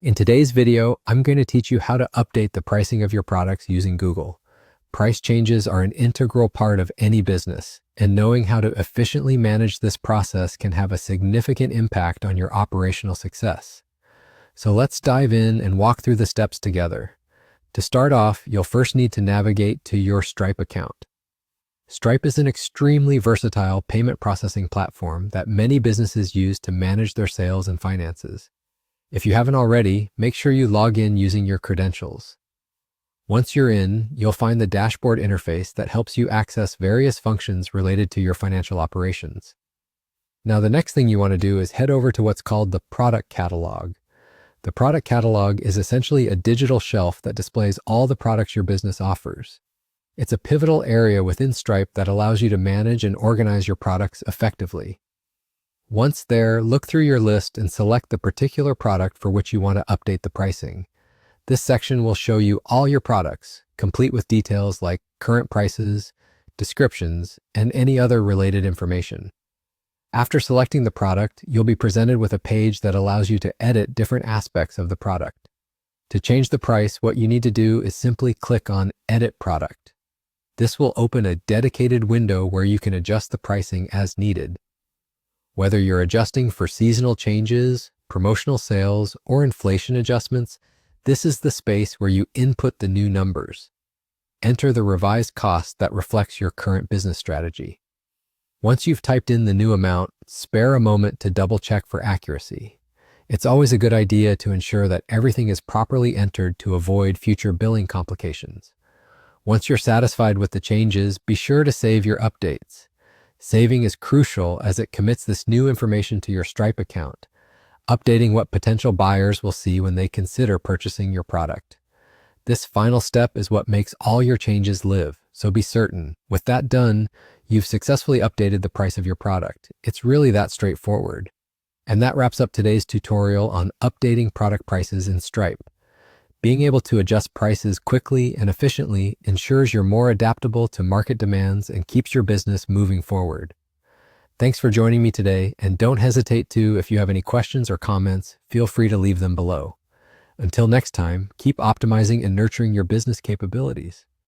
In today's video, I'm going to teach you how to update the pricing of your products using Google. Price changes are an integral part of any business, and knowing how to efficiently manage this process can have a significant impact on your operational success. So let's dive in and walk through the steps together. To start off, you'll first need to navigate to your Stripe account. Stripe is an extremely versatile payment processing platform that many businesses use to manage their sales and finances. If you haven't already, make sure you log in using your credentials. Once you're in, you'll find the dashboard interface that helps you access various functions related to your financial operations. Now, the next thing you want to do is head over to what's called the product catalog. The product catalog is essentially a digital shelf that displays all the products your business offers. It's a pivotal area within Stripe that allows you to manage and organize your products effectively. Once there, look through your list and select the particular product for which you want to update the pricing. This section will show you all your products, complete with details like current prices, descriptions, and any other related information. After selecting the product, you'll be presented with a page that allows you to edit different aspects of the product. To change the price, what you need to do is simply click on Edit Product. This will open a dedicated window where you can adjust the pricing as needed. Whether you're adjusting for seasonal changes, promotional sales, or inflation adjustments, this is the space where you input the new numbers. Enter the revised cost that reflects your current business strategy. Once you've typed in the new amount, spare a moment to double-check for accuracy. It's always a good idea to ensure that everything is properly entered to avoid future billing complications. Once you're satisfied with the changes, be sure to save your updates. Saving is crucial as it commits this new information to your Stripe account, updating what potential buyers will see when they consider purchasing your product. This final step is what makes all your changes live, so be certain, with that done, you've successfully updated the price of your product. It's really that straightforward. And that wraps up today's tutorial on updating product prices in Stripe. Being able to adjust prices quickly and efficiently ensures you're more adaptable to market demands and keeps your business moving forward. Thanks for joining me today, and don't hesitate to, if you have any questions or comments, feel free to leave them below. Until next time, keep optimizing and nurturing your business capabilities.